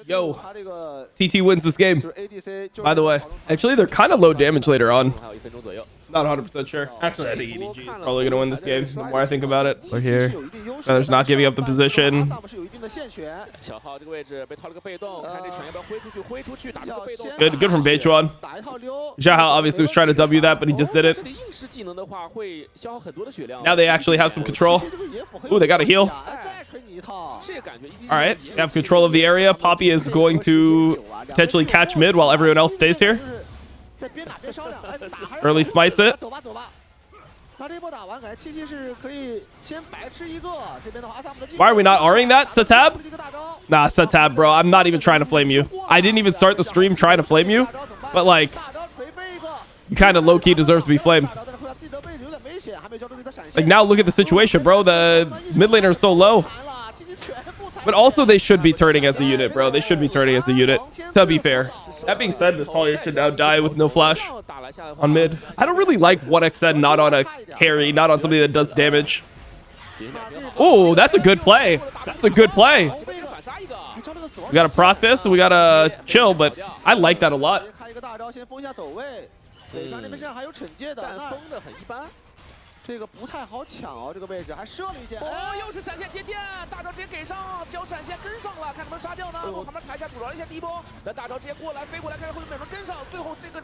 Yo, TT wins this game, by the way. Actually, they're kind of low damage later on. Not 100% sure. Actually, I think EDG is probably going to win this game. The more I think about it. We're here. Feather's not giving up the position. Good from Beichuan. Xiahao obviously was trying to W that, but he just did it. Now they actually have some control. Ooh, they got a heal. All right, they have control of the area. Poppy is going to potentially catch mid while everyone else stays here. Early smites it. Why are we not R'ing that, Satab? Nah, Satab, bro. I'm not even trying to flame you. I didn't even start the stream trying to flame you. But, like, you kind of low-key deserve to be flamed. Like, now look at the situation, bro. The mid laner is so low. But also, they should be turning as a unit, bro. They should be turning as a unit, to be fair. That being said, this Talia should now die with no flash on mid. I don't really like 1xn not on a carry, not on somebody that does damage. Oh, that's a good play. That's a good play. We gotta proc this and we gotta chill, but I like that a lot.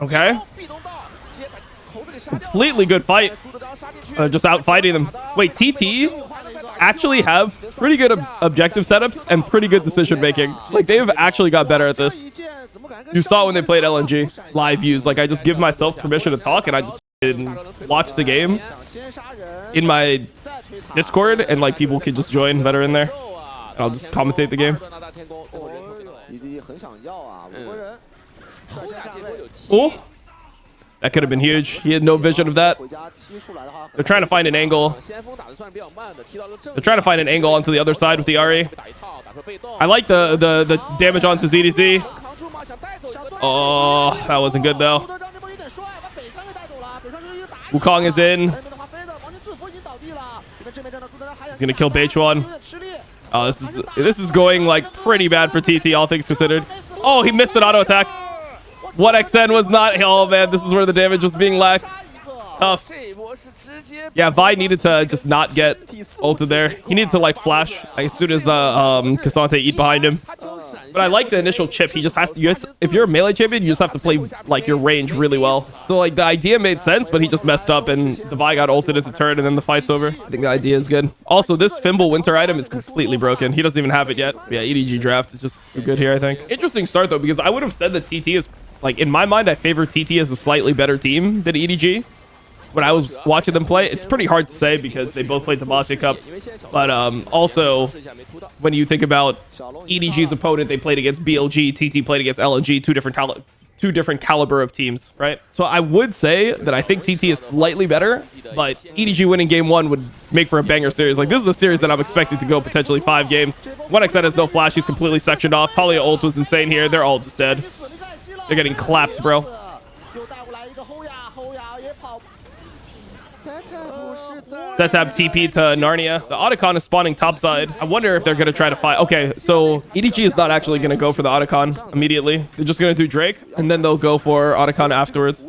Okay. Completely good fight. Just out fighting them. Wait, TT actually have pretty good objective setups and pretty good decision making. Like, they have actually got better at this. You saw when they played LNG live views. Like, I just give myself permission to talk and I just watch the game in my Discord, and like people can just join better in there. And I'll just commentate the game. Oh, that could have been huge. He had no vision of that. They're trying to find an angle. They're trying to find an angle onto the other side with the RE. I like the damage onto ZDZ. Oh, that wasn't good though. Wukong is in. He's gonna kill Beichuan. Oh, this is going like pretty bad for TT, all things considered. Oh, he missed an auto attack. 1xn was not. Oh man, this is where the damage was being lacked. Tough. Yeah, Vi needed to just not get ulted there. He needed to like flash as soon as the K'Sante eat behind him. But I like the initial chip. He just has to. If you're a melee champion, you just have to play like your range really well. So like the idea made sense, but he just messed up and the Vi got ulted into turn and then the fight's over. I think the idea is good. Also, this Fimble winter item is completely broken. He doesn't even have it yet. Yeah, EDG draft is just too good here, I think. Interesting start though, because I would have said that TT is like, in my mind, I favor TT as a slightly better team than EDG. When I was watching them play, it's pretty hard to say because they both played Demacia Cup. But also, when you think about EDG's opponent, they played against BLG, TT played against LNG, two different caliber of teams, right? So I would say that I think TT is slightly better, but EDG winning game 1 would make for a banger series. Like, this is a series that I'm expecting to go potentially 5 games. 1xn has no flash. He's completely sectioned off. Talia ult was insane here. They're all just dead. They're getting clapped, bro. Setab TP to Narnia. The Otacon is spawning topside. I wonder if they're going to try to fight. Okay, so EDG is not actually going to go for the Otacon immediately. They're just going to do Drake, and then they'll go for Otacon afterwards.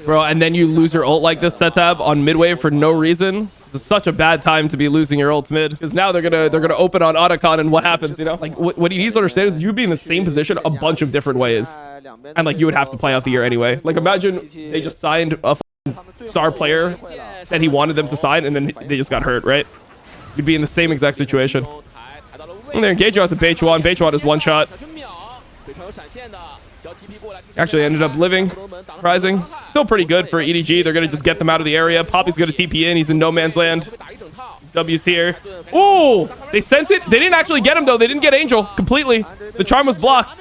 Bro, and then you lose your ult like this, Setab, on midwave for no reason. It's such a bad time to be losing your ult mid, because now they're gonna open on Otacon, and what happens, you know? Like, what he needs to understand is you'd be in the same position a bunch of different ways, and like you would have to play out the year anyway. Like, imagine they just signed a star player that he wanted them to sign, and then they just got hurt, right? You'd be in the same exact situation. And they're engaging out to Beichuan. Beichuan is one shot. Actually ended up living. Surprising. Still pretty good for EDG. They're gonna just get them out of the area. Poppy's gonna TP in. He's in no man's land. W's here. Oh, they sent it. They didn't actually get him though. They didn't get Angel completely. The charm was blocked.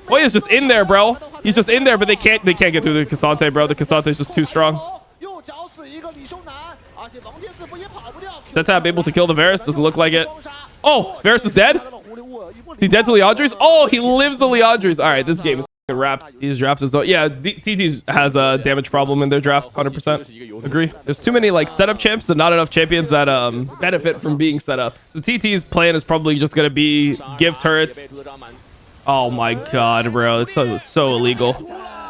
Boy is just in there, bro. He's just in there, but they can't get through the K'Sante, bro. The K'Sante is just too strong. Setab able to kill the Varus. Doesn't look like it. Oh, Varus is dead. Is he dead to Leandres? Oh, he lives the Leandres. All right, this game is Raps. These draft is though. Yeah, TT has a damage problem in their draft. 100%. Agree. There's too many like setup champs and not enough champions that benefit from being set up. So TT's plan is probably just gonna be give turrets. Oh my god, bro. It's so illegal.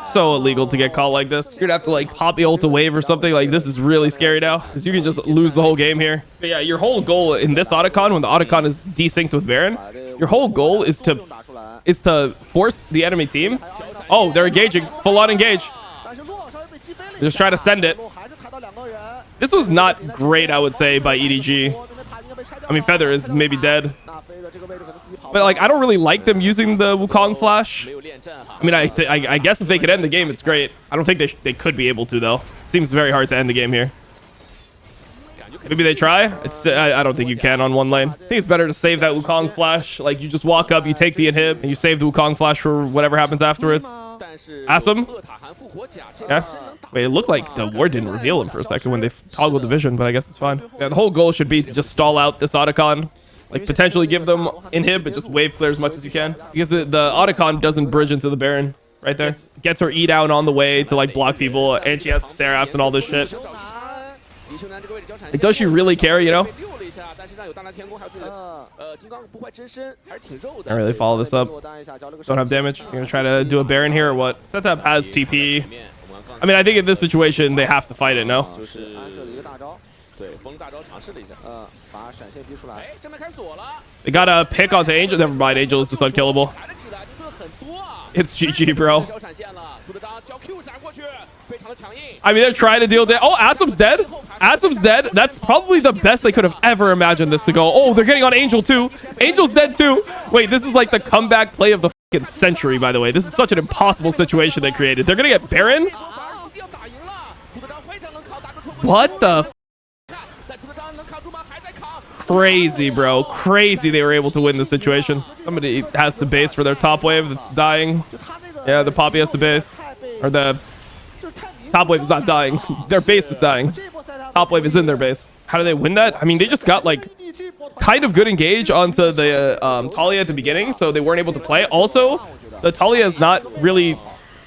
So illegal to get caught like this. You're gonna have to like pop the ult to wave or something. Like this is really scary now because you can just lose the whole game here. But yeah, your whole goal in this Otacon, when the Otacon is desynced with Baron, your whole goal is to force the enemy team. Oh, they're engaging. Full on engage. Just try to send it. This was not great, I would say, by EDG. I mean, Feather is maybe dead. But like, I don't really like them using the Wukong flash. I mean, I guess if they could end the game, it's great. I don't think they could be able to, though. Seems very hard to end the game here. Maybe they try. I don't think you can on one lane. I think it's better to save that Wukong flash. Like, you just walk up, you take the inhib, and you save the Wukong flash for whatever happens afterwards. Awesome. Yeah. Wait, it looked like the ward didn't reveal him for a second when they toggled the vision, but I guess it's fine. Yeah, the whole goal should be to just stall out this Otacon. Like, potentially give them inhib, but just wave clear as much as you can. Because the Otacon doesn't bridge into the Baron right there. Gets her E down on the way to, like, block people, and she has Seraphs and all this shit. Like, does she really care, you know? I really follow this up. Don't have damage. You're gonna try to do a Baron here or what? Setup has TP. I mean, I think in this situation, they have to fight it, no? They got a pick onto Angel. Never mind, Angel is just unkillable. It's GG, bro. I mean, they're trying to deal with it. Oh, Asim's dead. Asim's dead. That's probably the best they could have ever imagined this to go. Oh, they're getting on Angel too. Angel's dead too. Wait, this is like the comeback play of the fucking century, by the way. This is such an impossible situation they created. They're gonna get Baron? What the f? Crazy, bro. Crazy they were able to win the situation. Somebody has to base for their top wave that's dying. Yeah, the Poppy has to base. Or the top wave is not dying. Their base is dying. Top wave is in their base. How do they win that? I mean, they just got like kind of good engage onto the Talia at the beginning, so they weren't able to play. Also, the Talia is not really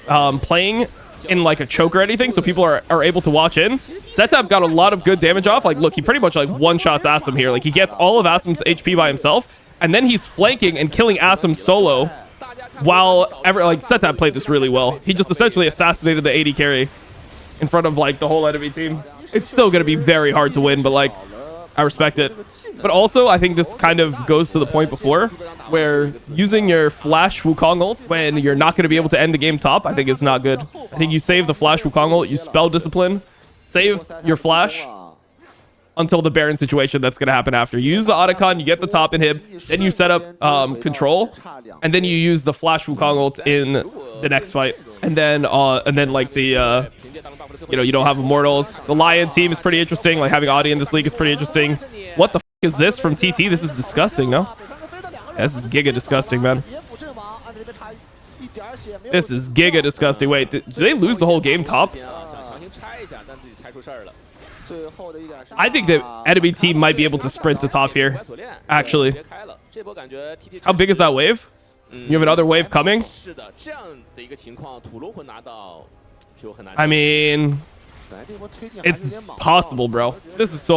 playing in like a choke or anything, so people are able to watch in. Setup got a lot of good damage off. Like, look, he pretty much like one-shots Asim here. Like, he gets all of Asim's HP by himself, and then he's flanking and killing Asim solo while Setup played this really well. He just essentially assassinated the AD carry in front of like the whole enemy team. It's still gonna be very hard to win, but like, I respect it. But also, I think this kind of goes to the point before where using your flash Wukong ult when you're not going to be able to end the game top, I think is not good. I think you save the flash Wukong ult, you spell discipline, save your flash until the Baron situation that's going to happen after. You use the Otacon, you get the top inhib, then you set up control, and then you use the flash Wukong ult in the next fight. And then like the you know, you don't have immortals. The Lion team is pretty interesting. Like, having Audi in this league is pretty interesting. What the f is this from TT? This is disgusting, no? Yeah, this is giga disgusting, man. This is giga disgusting. Wait, do they lose the whole game top? I think the enemy team might be able to sprint to top here, actually. How big is that wave? You have another wave coming? I mean, it's possible, bro. This is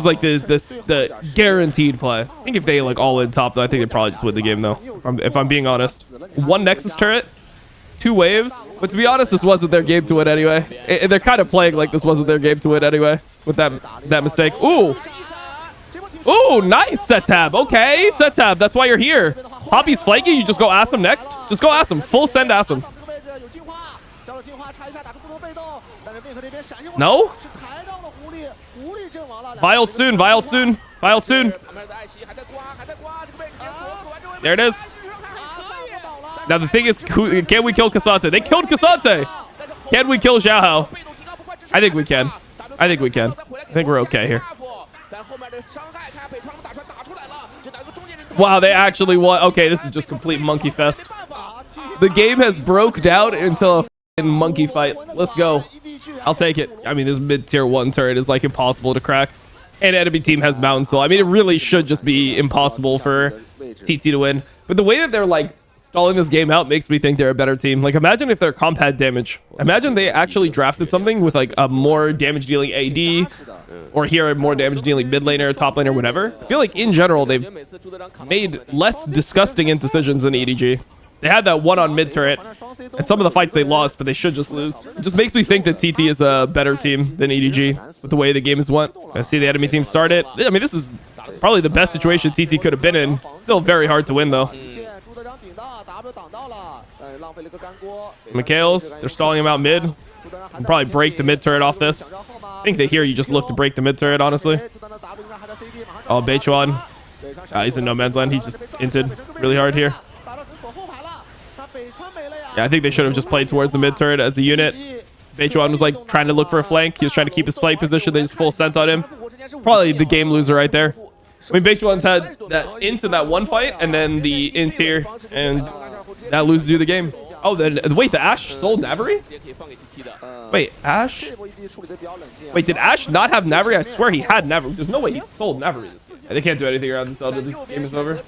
like the guaranteed play. I think if they like all in top, though, I think they probably just win the game, though. If I'm being honest. One Nexus turret, 2 waves. But to be honest, this wasn't their game to win anyway. They're kind of playing like this wasn't their game to win anyway with that mistake. Ooh. Ooh, nice set tab. Okay, set tab. That's why you're here. Poppy's flanking. You just go ask him next. Just go ask him. Full send ask him. No? Violed soon, violed soon, violed soon. There it is. Now the thing is, can we kill K'Sante? They killed K'Sante. Can we kill Xiao? I think we can. I think we can. I think we're okay here. Wow, they actually won. Okay, this is just complete monkey fest. The game has broke down into a monkey fight. Let's go. I'll take it. I mean, this mid-tier 1 turret is like impossible to crack. And enemy team has mountain, so I mean, it really should just be impossible for TT to win. But the way that they're like Stalling this game out makes me think they're a better team. Like, imagine if their comp had damage. Imagine they actually drafted something with like a more damage dealing AD, or here a more damage dealing mid laner, top laner, whatever. I feel like in general they've made less disgusting indecisions than EDG. They had that one on mid turret, and some of the fights they lost, but they should just lose. It just makes me think that TT is a better team than EDG with the way the game has went. I see the enemy team start it. I mean, this is probably the best situation TT could have been in. Still very hard to win, though. Mikhails, they're stalling him out mid. We'll probably break the mid turret off this. I think they hear you just look to break the mid turret, honestly. Oh, Beichuan. He's in no man's land. He just inted really hard here. Yeah, I think they should have just played towards the mid turret as a unit. Beichuan was like trying to look for a flank. He was trying to keep his flank position. They just full sent on him. Probably the game loser right there. I mean, Beichuan's had that into that one fight and then the int here, and that loses you the game. Oh, then wait, the Ashe sold Navari? Wait, Ashe? Wait, did Ashe not have Navari? I swear he had Navari. There's no way he sold Navari. They can't do anything around this until this game is over.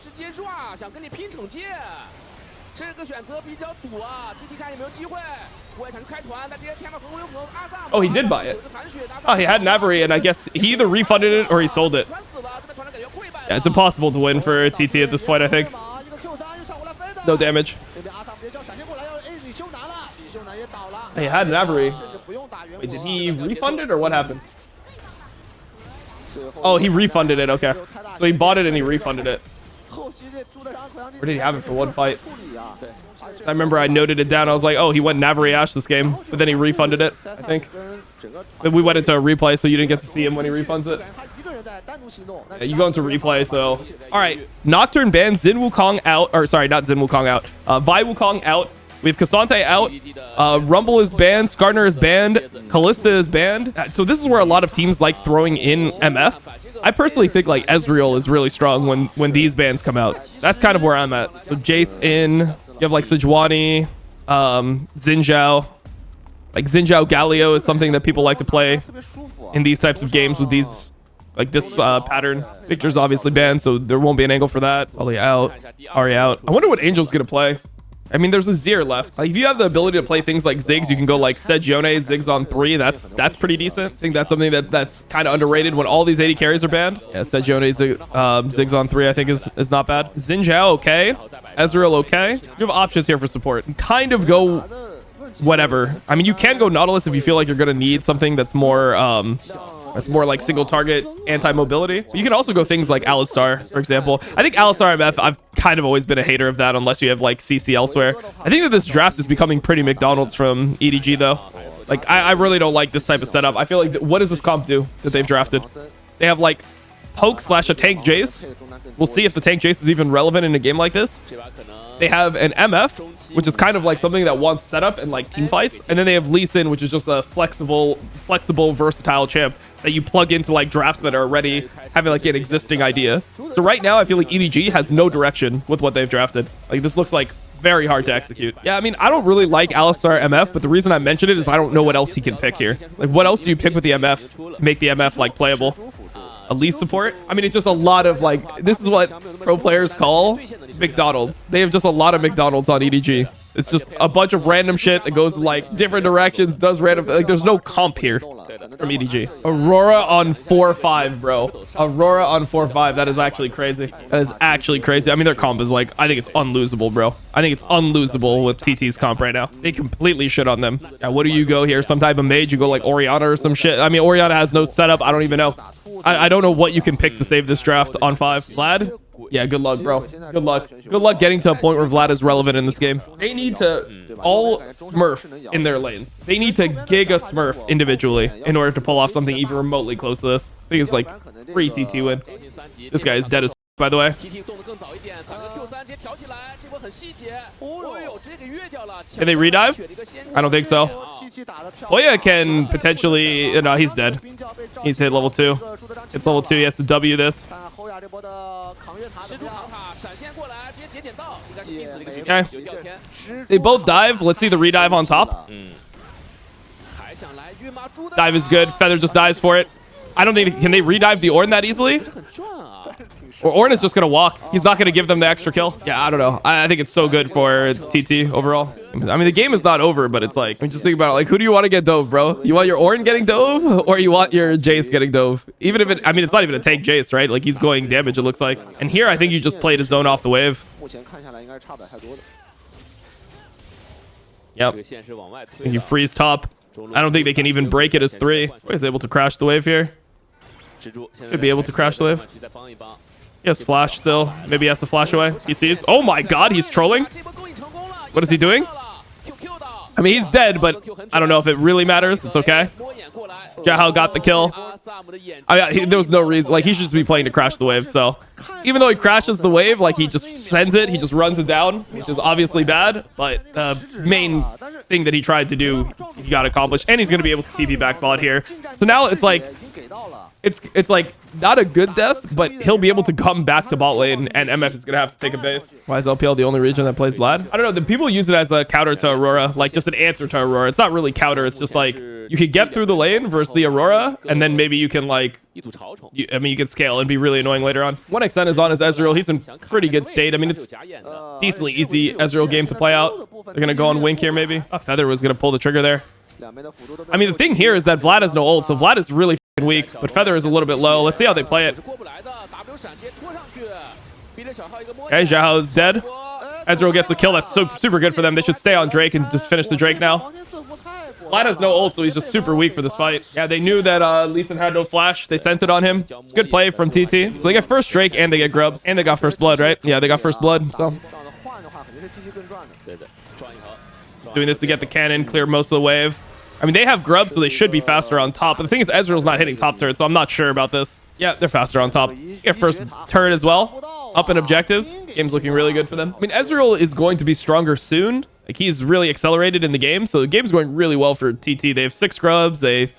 Oh, he did buy it. Oh, he had Navari, and I guess he either refunded it or he sold it. Yeah, it's impossible to win for TT at this point, I think. No damage. He had Navari. Wait, did he refund it or what happened? Oh, he refunded it. Okay. So he bought it and he refunded it. Or did he have it for one fight? I remember I noted it down. I was like, oh, he went Navari Ashe this game, but then he refunded it, I think. Then we went into a replay, so you didn't get to see him when he refunds it. Yeah, you go into replay, so... All right, Nocturne banned, Xin Wukong out. Or sorry, not Xin Wukong out. Vi Wukong out. We have K'Sante out. Rumble is banned. Skarner is banned. Callista is banned. So this is where a lot of teams like throwing in MF. I personally think like Ezreal is really strong when these bans come out. That's kind of where I'm at. So Jace in. You have like Sejuani, Xin Zhao. Like Xin Zhao Galio is something that people like to play in these types of games with these, like this pattern. Victor's obviously banned, so there won't be an angle for that. Ollie out. Ari out. I wonder what Angel's gonna play. I mean, there's a Zir left. Like, if you have the ability to play things like Ziggs, you can go like Sejuani, Ziggs on 3. That's pretty decent. I think that's something that's kind of underrated when all these 80 carries are banned. Yeah, Sejuani, Ziggs on 3, I think is not bad. Xin Zhao, okay. Ezreal, okay. You have options here for support. Kind of go whatever. I mean, you can go Nautilus if you feel like you're gonna need something that's more like single target anti-mobility. You can also go things like Alistar, for example. I think Alistar MF, I've kind of always been a hater of that unless you have like CC elsewhere. I think that this draft is becoming pretty McDonald's from EDG though. Like, I really don't like this type of setup. I feel like, what does this comp do that they've drafted? They have like poke / a tank Jace. We'll see if the tank Jace is even relevant in a game like this. They have an MF, which is kind of like something that wants setup and like team fights. And then they have Lee Sin, which is just a flexible, versatile champ that you plug into like drafts that are already having like an existing idea. So right now, I feel like EDG has no direction with what they've drafted. Like, this looks like very hard to execute. Yeah, I mean, I don't really like Alistar MF, but the reason I mention it is I don't know what else he can pick here. Like, what else do you pick with the MF to make the MF like playable? Elite support? I mean, it's just a lot of like, this is what pro players call McDonald's. They have just a lot of McDonald's on EDG. It's just a bunch of random shit that goes like different directions, does random, like there's no comp here from EDG. Aurora on 4-5, bro. Aurora on 4-5. That is actually crazy. That is actually crazy. I mean, their comp is like, I think it's unlosable, bro. I think it's unlosable with TT's comp right now. They completely shit on them. Yeah, what do you go here? Some type of mage? You go like Orianna or some shit? I mean, Orianna has no setup. I don't even know. I don't know what you can pick to save this draft on 5. Vlad? Yeah, good luck, bro. Good luck. Good luck getting to a point where Vlad is relevant in this game. They need to all Smurf in their lanes. They need to gig a Smurf individually in order to pull off something even remotely close to this. I think it's like free TT win. This guy is dead as by the way. Can they redive? I don't think so. Hoya can potentially... No, he's dead. He's hit level 2. It's level 2. He has to W this. Okay. They both dive. Let's see the redive on top. Dive is good. Feather just dies for it. I don't think... Can they redive the Ornn that easily? Or Ornn is just going to walk. He's not going to give them the extra kill. Yeah, I don't know. I think it's so good for TT overall. I mean, the game is not over, but it's like, I mean, just think about it. Like, who do you want to get dove, bro? You want your Ornn getting dove, or you want your Jace getting dove? Even if it, I mean, it's not even a tank Jace, right? Like, he's going damage, it looks like. And here, I think you just played a zone off the wave. Yep. And you freeze top. I don't think they can even break it as 3. He's able to crash the wave here. Should be able to crash the wave. He has flash still. Maybe he has to flash away. He sees. Oh my god, he's trolling. What is he doing? I mean, he's dead, but I don't know if it really matters. It's okay. Jahal got the kill. I mean, there was no reason. Like, he should just be playing to crash the wave. So even though he crashes the wave, like, he just sends it. He just runs it down, which is obviously bad. But the main thing that he tried to do, he got accomplished. And he's going to be able to TP back bot here. So now it's like... It's like not a good death, but he'll be able to come back to bot lane, and MF is gonna have to take a base. Why is LPL the only region that plays Vlad? I don't know. The people use it as a counter to Aurora, like just an answer to Aurora. It's not really counter. It's just like you could get through the lane versus the Aurora, and then maybe you can like, I mean, you can scale and be really annoying later on. 1xN is on his Ezreal. He's in pretty good state. I mean, it's decently easy Ezreal game to play out. They're gonna go on Wink here maybe. Feather was gonna pull the trigger there. I mean, the thing here is that Vlad has no ult, so Vlad is really weak, but Feather is a little bit low. Let's see how they play it. Okay, Xiao is dead. Ezreal gets the kill. That's super good for them. They should stay on Drake and just finish the Drake now. Vlad has no ult, so he's just super weak for this fight. Yeah, they knew that Lee Sin had no flash. They sent it on him. It's good play from TT. So they get first Drake and they get grubs. And they got first blood, right? Yeah, they got first blood, so... Doing this to get the cannon, clear most of the wave. I mean, they have grubs, so they should be faster on top. But the thing is, Ezreal's not hitting top turret, so I'm not sure about this. Yeah, they're faster on top. Get first turret as well. Up in objectives. Game's looking really good for them. I mean, Ezreal is going to be stronger soon. Like, he's really accelerated in the game, so the game's going really well for TT. They have 6 grubs. They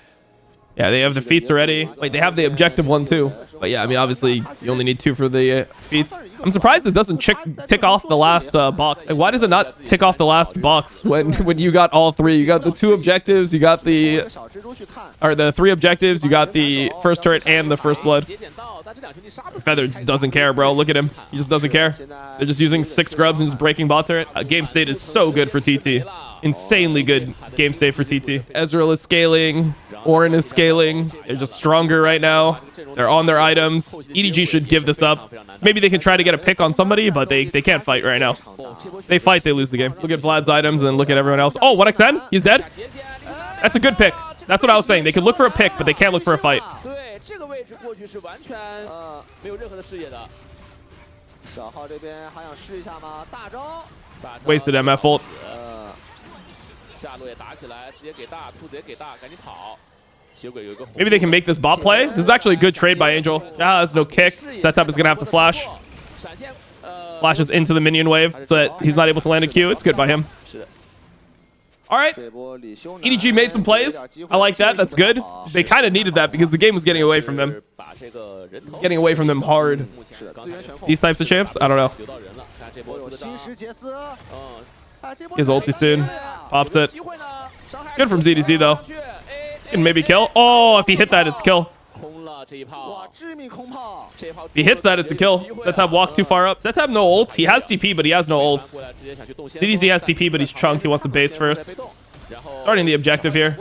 have the feats already. Wait, they have the objective one too. But yeah, I mean, obviously, you only need 2 for the feats. I'm surprised it doesn't tick off the last box. Like, why does it not tick off the last box when you got all 3? You got the 2 objectives, you got the 3 objectives, you got the first turret and the first blood. Feather just doesn't care, bro. Look at him. He just doesn't care. They're just using 6 grubs and just breaking bot turret. Game state is so good for TT. Insanely good game state for TT. Ezreal is scaling. Ornn is scaling. They're just stronger right now. They're on their items. EDG should give this up. Maybe they can try to get a pick on somebody, but they can't fight right now. They fight, they lose the game. Look at Vlad's items and look at everyone else. Oh, 1xN? He's dead? That's a good pick. That's what I was saying. They could look for a pick, but they can't look for a fight. Wasted MF ult. Maybe they can make this bot play. This is actually a good trade by Angel. Has no kick. Setup is going to have to flash. Flashes into the minion wave so that he's not able to land a Q. It's good by him. All right. EDG made some plays. I like that. That's good. They kind of needed that because the game was getting away from them. Getting away from them hard. These types of champs? I don't know. His ulti soon. Pops it. Good from ZDZ though. Can maybe kill. Oh, if he hit that, it's kill. If he hits that, it's a kill. Setup walk too far up. Setup no ult. He has TP, but he has no ult. ZDZ has TP, but he's chunked. He wants to base first. Starting the objective here.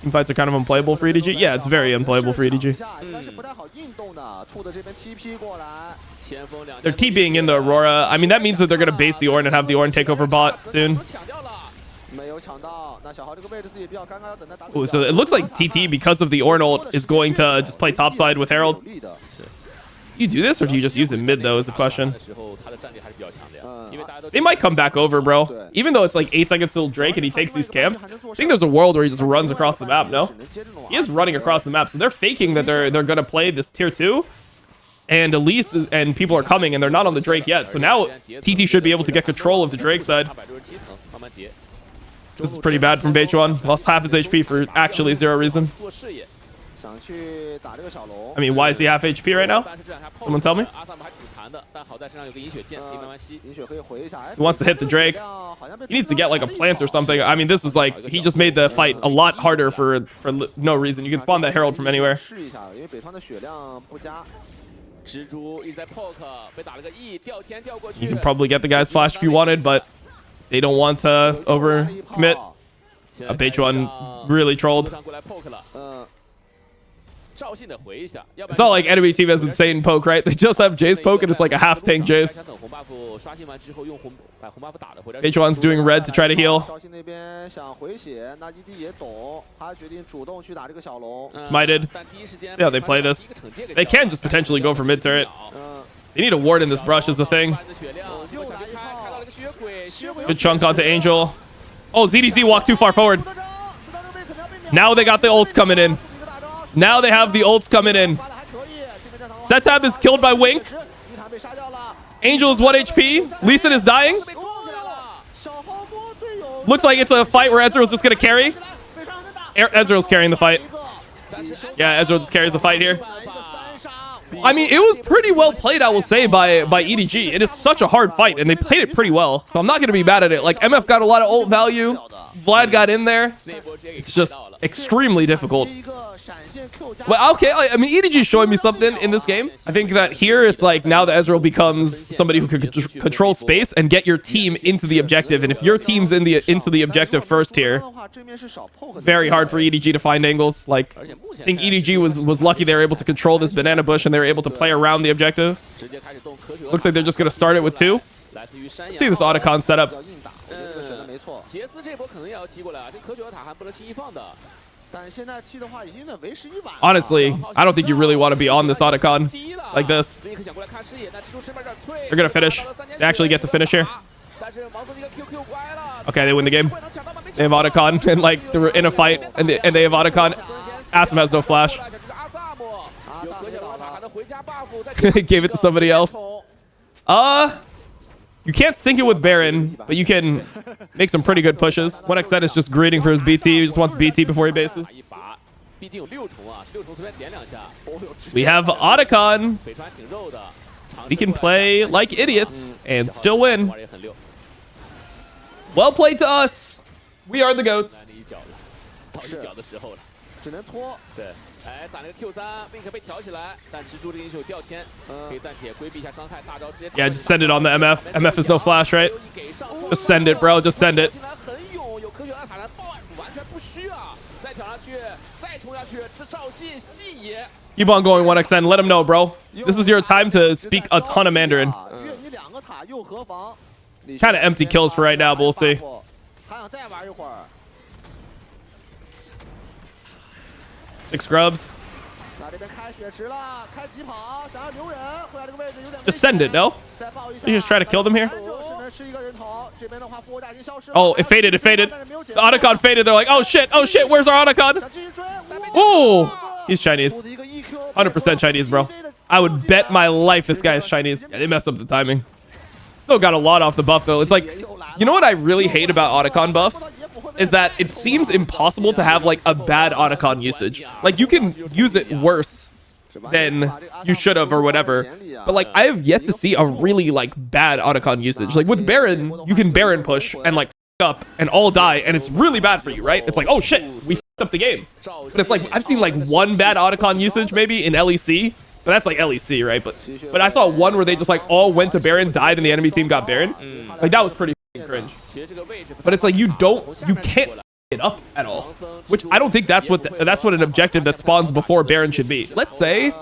Team fights are kind of unplayable for EDG. Yeah, it's very unplayable for EDG. They're TPing in the Aurora. I mean, that means that they're going to base the Ornn and have the Ornn take over bot soon. Ooh, so it looks like TT, because of the Ornn ult, is going to just play topside with Herald. You do this, or do you just use it mid, though, is the question. They might come back over, bro. Even though it's like 8 seconds till Drake and he takes these camps, I think there's a world where he just runs across the map, no? He is running across the map, so they're faking that they're going to play this tier 2. And Elise and people are coming, and they're not on the Drake yet. So now TT should be able to get control of the Drake side. This is pretty bad from Beichuan. Lost half his HP for actually 0 reason. I mean, why is he half HP right now? Someone tell me. He wants to hit the Drake. He needs to get like a plant or something. I mean, this was like, he just made the fight a lot harder for no reason. You can spawn that Herald from anywhere. You can probably get the guy's flash if you wanted, but they don't want to overcommit. Beichuan really trolled. It's not like enemy team has insane poke, right? They just have Jace poke and it's like a half tank Jace. Beichuan's doing red to try to heal. Smited. Yeah, they play this. They can just potentially go for mid turret. They need a ward in this brush is the thing. Good chunk onto Angel. Oh, ZDZ walked too far forward. Now they got the ults coming in. Now they have the ults coming in. Setab is killed by Wink. Angel is 1 HP. Lee Sin is dying. Looks like it's a fight where Ezreal's just going to carry. Ezreal's carrying the fight. Yeah, Ezreal just carries the fight here. I mean, it was pretty well played, I will say, by EDG. It is such a hard fight, and they played it pretty well. So I'm not going to be mad at it. Like, MF got a lot of ult value. Vlad got in there. It's just extremely difficult. Well, okay, I mean, EDG is showing me something in this game. I think that here, it's like now that Ezreal becomes somebody who can control space and get your team into the objective. And if your team's into the objective first here, very hard for EDG to find angles. Like, I think EDG was lucky they were able to control this banana bush and they were able to play around the objective. Looks like they're just going to start it with 2. Let's see this Otacon setup. Honestly, I don't think you really want to be on this Otacon like this. They're going to finish. They actually get to finish here. Okay, they win the game. They have Otacon, and like they're in a fight, and they have Otacon. Asim has no flash. Gave it to somebody else. You can't sync it with Baron, but you can make some pretty good pushes. 1xN is just greeting for his BT. He just wants BT before he bases. We have Otacon. We can play like idiots and still win. Well played to us. We are the GOATs. Yeah, just send it on the MF. MF is no flash, right? Just send it, bro. Just send it. Keep on going, 1xN. Let him know, bro. This is your time to speak a ton of Mandarin. Kind of empty kills for right now, but we'll see. 6 grubs. Just send it, no? You just try to kill them here? Oh, it faded, it faded. The Otacon faded. They're like, oh shit, where's our Otacon? Oh, he's Chinese. 100% Chinese, bro. I would bet my life this guy is Chinese. Yeah, they messed up the timing. Still got a lot off the buff, though. It's like, you know what I really hate about Otacon buff? Is that it seems impossible to have like a bad Otacon usage. Like you can use it worse than you should have or whatever. But like I have yet to see a really like bad Otacon usage. Like with Baron, you can Baron push and like up and all die and it's really bad for you, right? It's like, oh shit, we up the game. But it's like I've seen like one bad Otacon usage maybe in LEC. But that's like LEC, right? But I saw one where they just like all went to Baron, died, and the enemy team got Baron. Like that was pretty cringe. But it's like you can't f it up at all. Which I don't think that's what an objective that spawns before Baron should be. Let's say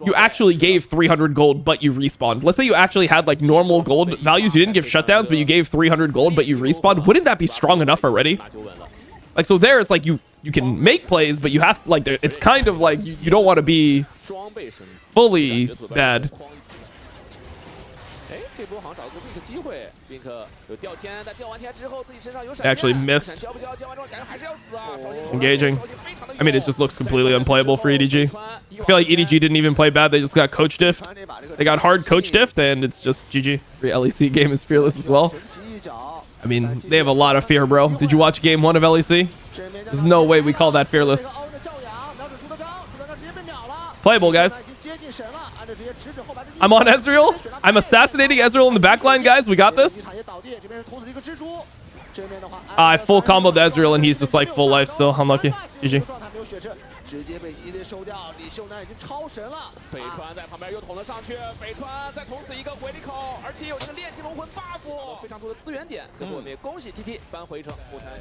you actually gave 300 gold, but you respawned. Let's say you actually had like normal gold values. You didn't give shutdowns, but you gave 300 gold, but you respawned. Wouldn't that be strong enough already? Like so there, it's like you can make plays, but you have to like it's kind of like you don't want to be fully bad. Actually missed engaging. I mean, it just looks completely unplayable for EDG. I feel like EDG didn't even play bad. They just got coach diffed. They got hard coach diffed, and it's just GG. Every LEC game is fearless as well. I mean, they have a lot of fear, bro. Did you watch game 1 of LEC? There's no way we call that fearless. Playable, guys. I'm on Ezreal. I'm assassinating Ezreal in the backline, guys. We got this. I full comboed Ezreal, and he's just like full life still. Unlucky. GG. 直接被一队收掉，李秀呢已经超神了。北川在旁边又捅了上去，北川再捅死一个回力口，而且有这个炼金龙魂 buff， 非常多的资源点。最后我们也恭喜 TT 扳回一城。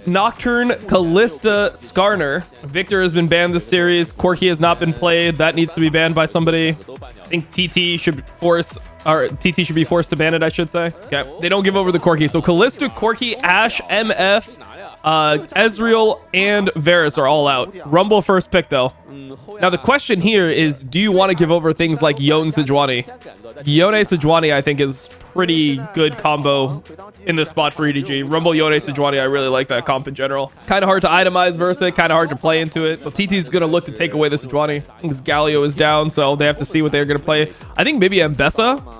Nocturne, Callista, Skarner. Victor has been banned this series. Corki has not been played. That needs to be banned by somebody. I think TT should force, or TT should be forced to ban it, I should say. Okay, they don't give over the Corki. So Callista, Corki, Ashe, MF, Ezreal, and Varus are all out. Rumble first pick, though. Now, the question here is, do you want to give over things like Yone Sejuani? Yone Sejuani, I think, is pretty good combo in this spot for EDG. Rumble, Yone Sejuani, I really like that comp in general. Kind of hard to itemize versus it, kind of hard to play into it. But TT's going to look to take away the Sejuani. I think Galio is down, so they have to see what they're going to play. I think maybe Mbessa.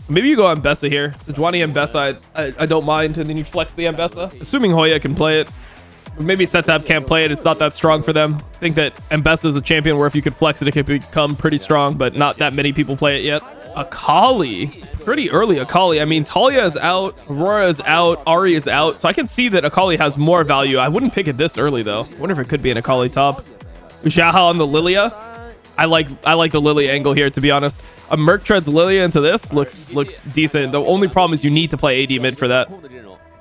Maybe you go Mbessa here. Sejuani Mbessa, I don't mind, and then you flex the Mbessa. Assuming Hoya can play it. Maybe Setab can't play it. It's not that strong for them. I think that Mbessa is a champion where if you could flex it, it could become pretty strong, but not that many people play it yet. Akali. Pretty early Akali. I mean, Talia is out. Aurora is out. Ari is out. So I can see that Akali has more value. I wouldn't pick it this early, though. I wonder if it could be an Akali top. Jaha on the Lilia. I like the Lilia angle here, to be honest. A Merc treads Lilia into this looks decent. The only problem is you need to play AD mid for that.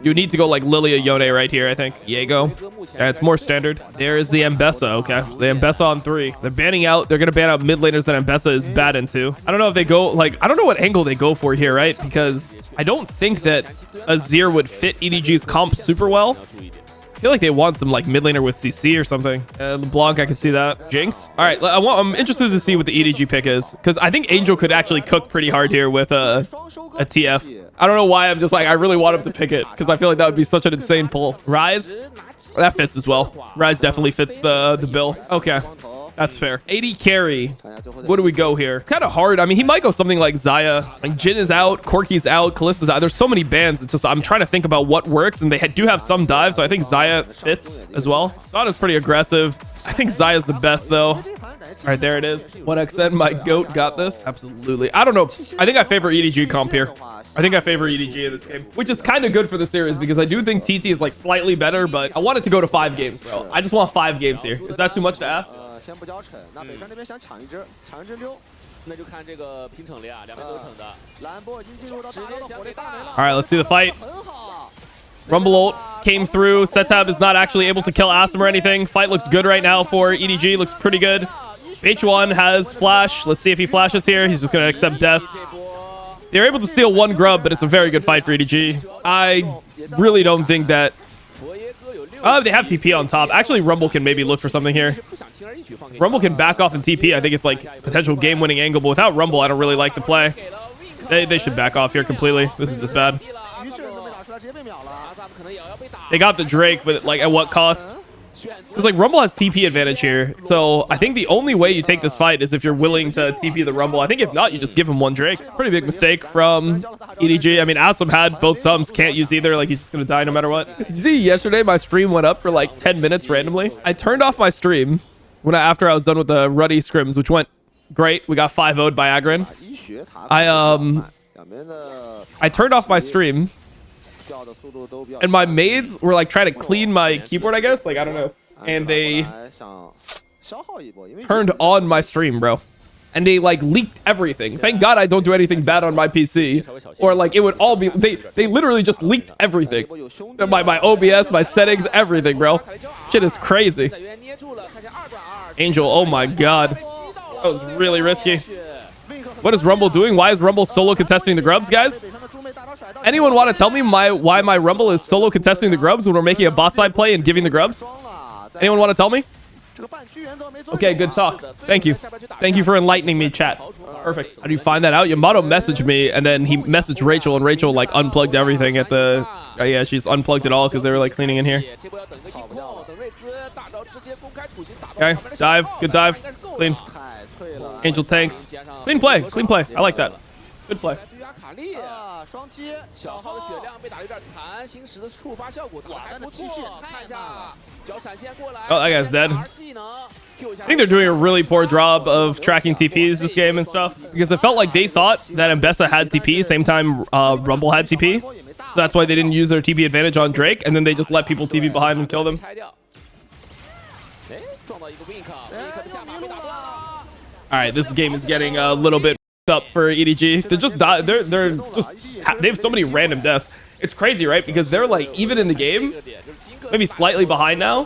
You need to go like Lilia Yone right here, I think. Diego. Yeah, it's more standard. There is the Mbessa. Okay, so the Mbessa on 3. They're banning out. They're going to ban out mid laners that Mbessa is bad into. I don't know if they go like, I don't know what angle they go for here, right? Because I don't think that Azir would fit EDG's comp super well. I feel like they want some like mid laner with CC or something. LeBlanc, I can see that. Jinx. All right, I'm interested to see what the EDG pick is, because I think Angel could actually cook pretty hard here with a TF. I don't know why I'm just like, I really want him to pick it, because I feel like that would be such an insane pull. Ryze, that fits as well. Ryze definitely fits the bill. Okay. That's fair. 80 carry. What do we go here? Kind of hard. I mean, he might go something like Xayah. Like Jhin is out, Corki's out, Callista's out. There's so many bans. It's just I'm trying to think about what works, and they do have some dives, so I think Xayah fits as well. Zana's pretty aggressive. I think Xayah's the best though. All right, there it is. 1xn, my goat got this. Absolutely. I don't know. I think I favor EDG comp here. I think I favor EDG in this game, which is kind of good for the series because I do think TT is like slightly better, but I want it to go to 5 games, bro. I just want 5 games here. Is that too much to ask? 先不交城，那北川这边想抢一只溜，那就看这个平城了，两边都城的。兰博已经进入到大招的火力范围了。All right, let's see the fight. Rumble ult came through. Setab is not actually able to kill Asim or anything. Fight looks good right now for EDG. Looks pretty good. H1 has flash. Let's see if he flashes here. He's just going to accept death. They're able to steal 1 grub, but it's a very good fight for EDG. I really don't think that... they have TP on top. Actually, Rumble can maybe look for something here. Rumble can back off and TP. I think it's like potential game-winning angle, but without Rumble, I don't really like the play. They should back off here completely. This is just bad. They got the Drake, but like at what cost? Because like Rumble has TP advantage here. So I think the only way you take this fight is if you're willing to TP the Rumble. I think if not, you just give him 1 Drake. Pretty big mistake from EDG. I mean, Asim had both sums. Can't use either. Like he's just going to die no matter what. Did you see yesterday my stream went up for like 10 minutes randomly? I turned off my stream after I was done with the Ruddy scrims, which went great. We got 5-0'd by Agron. I turned off my stream. And my maids were like trying to clean my keyboard, I guess. Like, I don't know. And they turned on my stream, bro. And they like leaked everything. Thank God I don't do anything bad on my PC. Or like it would all be... They literally just leaked everything. My OBS, my settings, everything, bro. Shit is crazy. Angel, oh my God. That was really risky. What is Rumble doing? Why is Rumble solo contesting the grubs, guys? Anyone want to tell me why my Rumble is solo contesting the grubs when we're making a bot side play and giving the grubs? Anyone want to tell me? Okay, good talk. Thank you. Thank you for enlightening me, chat. Perfect. How do you find that out? Yamato messaged me, and then he messaged Rachel, and Rachel like unplugged everything at the... yeah, she's unplugged it all because they were like cleaning in here. Okay, dive. Good dive. Clean. Angel tanks. Clean play. Clean play. I like that. Good play. Oh, that guy's dead. I think they're doing a really poor job of tracking TPs this game and stuff, because it felt like they thought that Mbessa had TP, same time Rumble had TP. So that's why they didn't use their TP advantage on Drake, and then they just let people TP behind and kill them. All right, this game is getting a little bit up for EDG. They have so many random deaths. It's crazy, right? Because they're like, even in the game, maybe slightly behind now,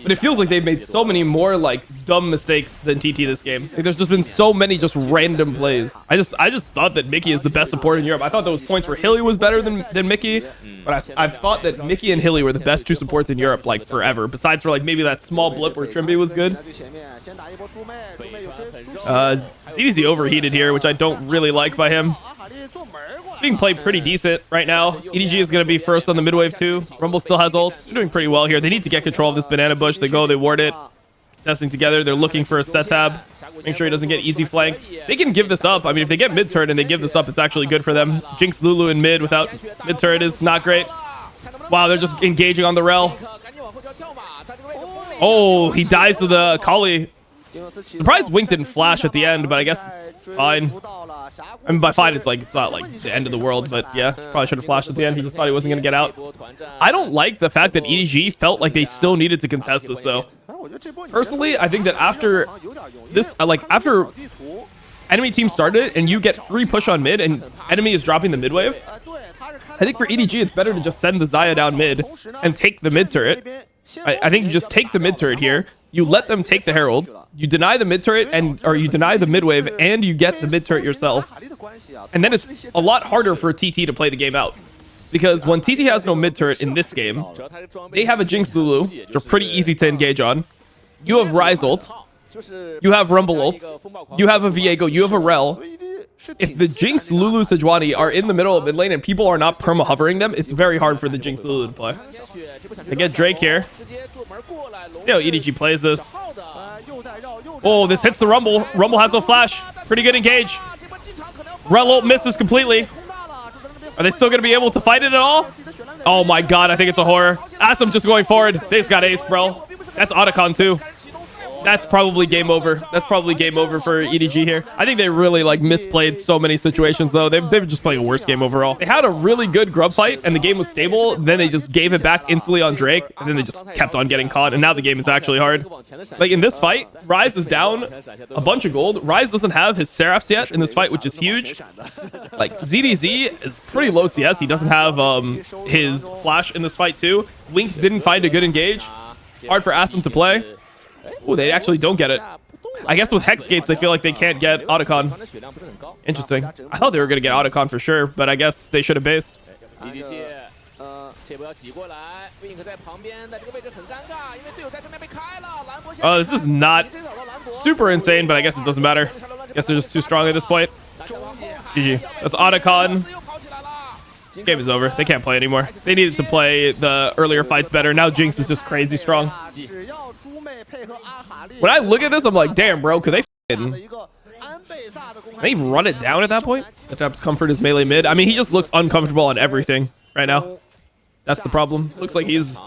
but it feels like they've made so many more like dumb mistakes than TT this game. Like, there's just been so many just random plays. I just thought that Mickey is the best support in Europe. I thought there was points where Hilly was better than Mickey, but I've thought that Mickey and Hilly were the best two supports in Europe like forever, besides for like maybe that small blip where Trimby was good. ZDZ overheated here, which I don't really like by him. Being played pretty decent right now. EDG is going to be first on the mid wave too. Rumble still has ult. They're doing pretty well here. They need to get control of this banana bush. They go, they ward it. Testing together. They're looking for a set tab. Make sure he doesn't get easy flank. They can give this up. I mean, if they get mid turret and they give this up, it's actually good for them. Jinx Lulu in mid without mid turret is not great. Wow, they're just engaging on the rel. Oh, he dies to the Kali. Surprised Wink didn't flash at the end, but I guess it's fine. I mean, by fine, it's not like the end of the world, but yeah, probably should have flashed at the end. He just thought he wasn't going to get out. I don't like the fact that EDG felt like they still needed to contest this, though. Personally, I think that after this, after enemy team started and you get free push on mid and enemy is dropping the mid wave, I think for EDG, it's better to just send the Xayah down mid and take the mid turret. I think you just take the mid turret here. You let them take the Herald. You deny the mid turret or you deny the mid wave, and you get the mid turret yourself. And then it's a lot harder for TT to play the game out, because when TT has no mid turret in this game, they have a Jinx Lulu, which are pretty easy to engage on. You have Ryze ult. You have Rumble ult. You have a Viego. You have a Rel. If the Jinx, Lulu, Sejuani are in the middle of mid lane and people are not perma hovering them, it's very hard for the Jinx, Lulu to play. They get Drake here. Yo, EDG plays this. Oh, this hits the Rumble. Rumble has no flash. Pretty good engage. Rel ult misses completely. Are they still going to be able to fight it at all? Oh my god, I think it's a horror. Asum just going forward. They just got ace, bro. That's Otacon too. That's probably game over. That's probably game over for EDG here. I think they really like misplayed so many situations though. They've just playing a worse game overall. They had a really good grub fight and the game was stable. Then they just gave it back instantly on Drake, and then they just kept on getting caught. And now the game is actually hard. Like in this fight, Ryze is down a bunch of gold. Ryze doesn't have his Seraphs yet in this fight, which is huge. Like ZDZ is pretty low CS. He doesn't have his flash in this fight too. Wink didn't find a good engage. Hard for Asum to play. Oh, they actually don't get it. I guess with Hex Gates, they feel like they can't get Otacon. Interesting. I thought they were going to get Otacon for sure, but I guess they should have based. Oh, this is not super insane, but I guess it doesn't matter. I guess they're just too strong at this point. GG. That's Otacon. Game is over. They can't play anymore. They needed to play the earlier fights better. Now Jinx is just crazy strong. When I look at this, I'm like, damn, bro, could they run it down at that point? Attempts comfort is melee mid. I mean, he just looks uncomfortable on everything right now. That's the problem. Looks like he's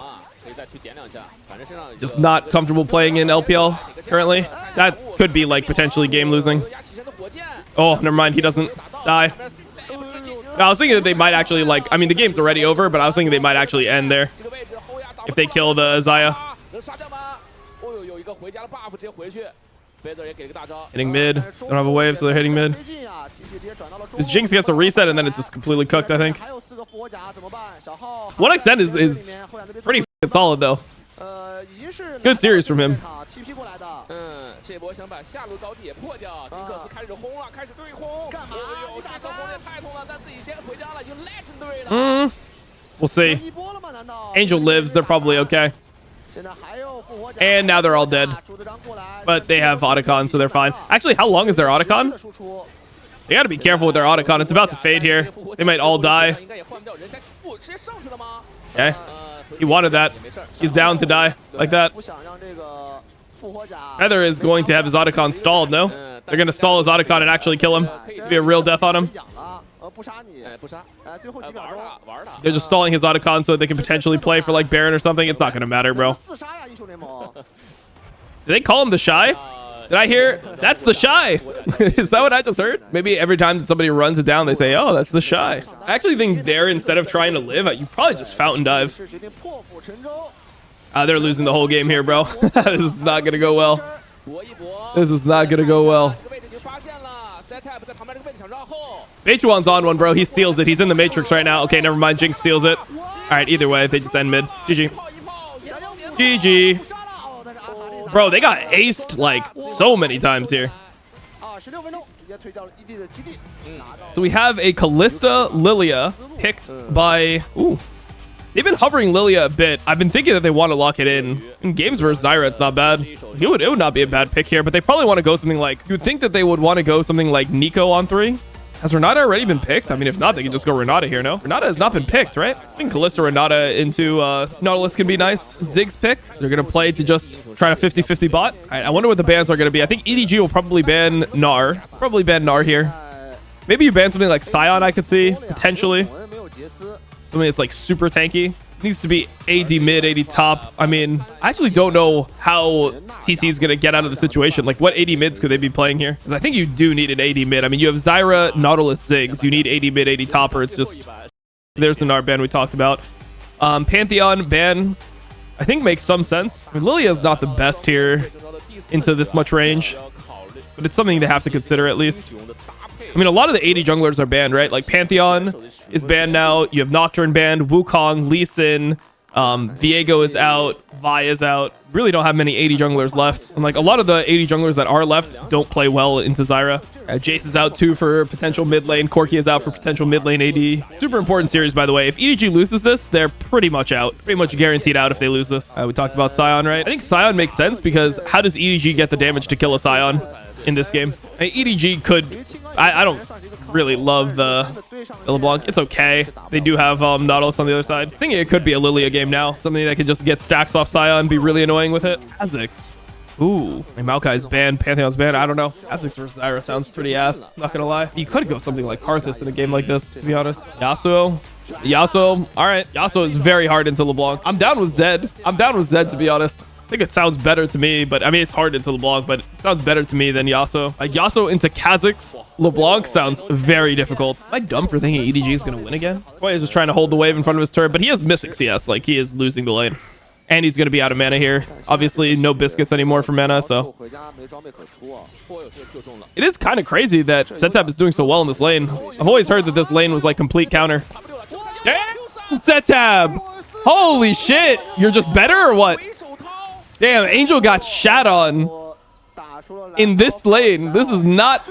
just not comfortable playing in LPL currently. That could be like potentially game losing. Oh, never mind. He doesn't die. No, I was thinking that they might actually like, I mean, the game's already over, but I was thinking they might actually end there if they kill the Xayah. Hitting mid. Don't have a wave, so they're hitting mid. This Jinx gets a reset, and then it's just completely cooked, I think. 1xN is pretty f***ing solid, though. Good series from him. We'll see. Angel lives. They're probably okay. And now they're all dead. But they have Otacon, so they're fine. Actually, how long is their Otacon? They gotta be careful with their Otacon. It's about to fade here. They might all die. Okay. He wanted that. He's down to die like that. Feather is going to have his Otacon stalled, no? They're going to stall his Otacon and actually kill him. Be a real death on him. They're just stalling his Otacon so they can potentially play for like Baron or something. It's not going to matter, bro. Did they call him the Shy? Did I hear? That's the Shy. Is that what I just heard? Maybe every time that somebody runs it down, they say, oh, that's the Shy. I actually think there, instead of trying to live, you probably just fountain dive. They're losing the whole game here, bro. This is not going to go well. This is not going to go well. Beichuan's on one, bro. He steals it. He's in the Matrix right now. Okay, never mind. Jinx steals it. All right, either way, they just end mid. GG. GG. Bro, they got aced like so many times here. So we have a Kalista Lilia picked by... Ooh. They've been hovering Lilia a bit. I've been thinking that they want to lock it in. In games versus Zyra, it's not bad. It would not be a bad pick here, but they probably want to go something like... You'd think that they would want to go something like Nico on 3. Has Renata already been picked? I mean, if not, they can just go Renata here, no? Renata has not been picked, right? I think Kalista Renata into Nautilus can be nice. Ziggs pick. They're going to play to just try to 50-50 bot. All right, I wonder what the bans are going to be. I think EDG will probably ban Gnar. Probably ban Gnar here. Maybe you ban something like Sion, I could see, potentially. Something that's like super tanky. Needs to be AD mid, AD top. I mean, I actually don't know how TT is going to get out of the situation. Like, what AD mids could they be playing here? Because I think you do need an AD mid. I mean, you have Zyra, Nautilus, Ziggs. You need AD mid, AD top, or it's just... There's the Gnar ban we talked about. Pantheon ban, I think makes some sense. I mean, Lilia is not the best here into this much range. But it's something to have to consider at least. I mean, a lot of the AD junglers are banned, right? Like, Pantheon is banned now. You have Nocturne banned, Wukong, Lee Sin, Viego is out, Vi is out. Really don't have many AD junglers left. And, like, a lot of the AD junglers that are left don't play well into Zyra. Jace is out, too, for potential mid lane. Corki is out for potential mid lane AD. Super important series, by the way. If EDG loses this, they're pretty much out. Pretty much guaranteed out if they lose this. We talked about Sion, right? I think Sion makes sense because how does EDG get the damage to kill a Sion in this game? I mean, EDG could... I don't really love the LeBlanc. It's okay. They do have Nautilus on the other side. I think it could be a Lilia game now. Something that could just get stacks off Sion, be really annoying with it. kha'zix. Ooh. Maokai's banned. Pantheon's banned. I don't know. kha'zix versus Zyra sounds pretty ass. Not gonna lie. You could go something like Karthus in a game like this, to be honest. Yasuo. All right. Yasuo is very hard into LeBlanc. I'm down with Zed. To be honest. I think it sounds better to me, but I mean, it's hard into LeBlanc, but it sounds better to me than Yasuo. Like, Yasuo into kha'zix, LeBlanc sounds very difficult. Am I dumb for thinking EDG is going to win again? Boy, he's just trying to hold the wave in front of his turret, but he is missing CS. Like, he is losing the lane. And he's going to be out of mana here. Obviously, no biscuits anymore for mana, so... It is kind of crazy that Setap is doing so well in this lane. I've always heard that this lane was, like, complete counter. Damn! Setap! Holy shit! You're just better or what? Damn, Angel got shat on in this lane. This is not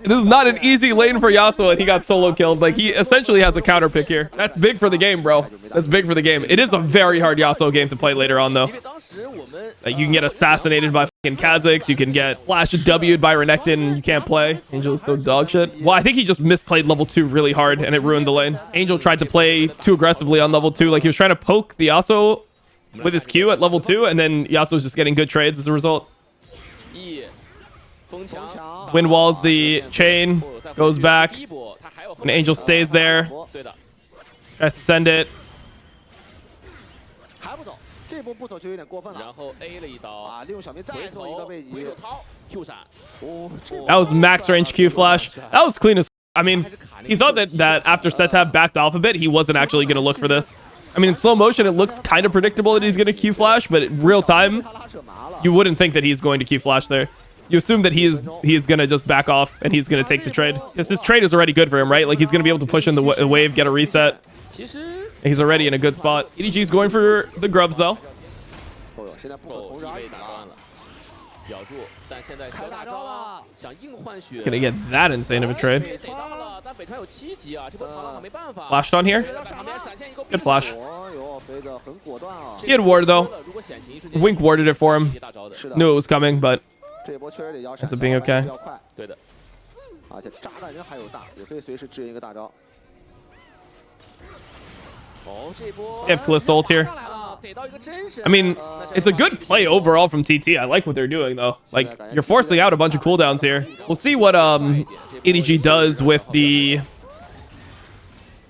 an easy lane for Yasuo, and he got solo killed. Like, he essentially has a counter pick here. That's big for the game, bro. That's big for the game. It is a very hard Yasuo game to play later on, though. Like, you can get assassinated by fucking kha'zix. You can get flash W'd by Renekton, and you can't play. Angel is so dog shit. Well, I think he just misplayed level 2 really hard, and it ruined the lane. Angel tried to play too aggressively on level 2. Like, he was trying to poke the Yasuo with his Q at level 2, and then Yasuo's just getting good trades as a result. Wind walls the chain, goes back, and Angel stays there. Tries to send it. That was max range Q flash. That was clean as... I mean, he thought that after Setap backed off a bit, he wasn't actually going to look for this. I mean, in slow motion, it looks kind of predictable that he's going to Q flash, but in real time, you wouldn't think that he's going to Q flash there. You assume that he is going to just back off and he's going to take the trade. Because his trade is already good for him, right? Like, he's going to be able to push in the wave, get a reset. He's already in a good spot. EDG's going for the grubs, though. Gonna get that insane of a trade. Flashed on here. Good flash. He had ward, though. Wink warded it for him. Knew it was coming, but ends up being okay. They have Kalista ult here. I mean, it's a good play overall from TT. I like what they're doing, though. Like, you're forcing out a bunch of cooldowns here. We'll see what EDG does with the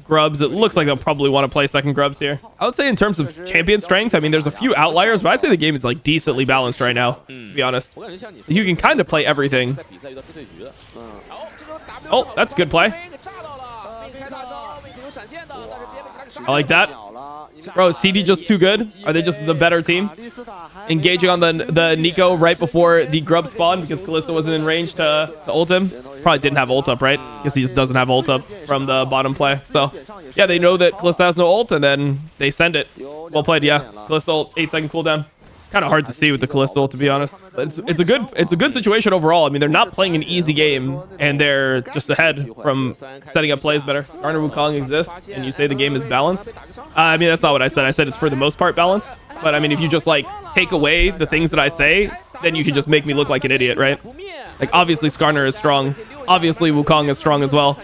grubs. It looks like they'll probably want to play second grubs here. I would say in terms of champion strength, I mean, there's a few outliers, but I'd say the game is like decently balanced right now, to be honest. You can kind of play everything. Oh, that's a good play. I like that. Bro, is TD just too good? Are they just the better team? Engaging on the Nico right before the grub spawn because Kalista wasn't in range to ult him. Probably didn't have ult up, right? Guess he just doesn't have ult up from the bottom play. So, yeah, they know that Kalista has no ult, and then they send it. Well played, yeah. Kalista ult, 8-second cooldown. Kind of hard to see with the Kalista ult, to be honest. But it's a good situation overall. I mean, they're not playing an easy game, and they're just ahead from setting up plays better. Garner Wukong exists, and you say the game is balanced. I mean, that's not what I said. I said it's for the most part balanced. But I mean, if you just like take away the things that I say, then you can just make me look like an idiot, right? Like, obviously Skarner is strong. Obviously Wukong is strong as well.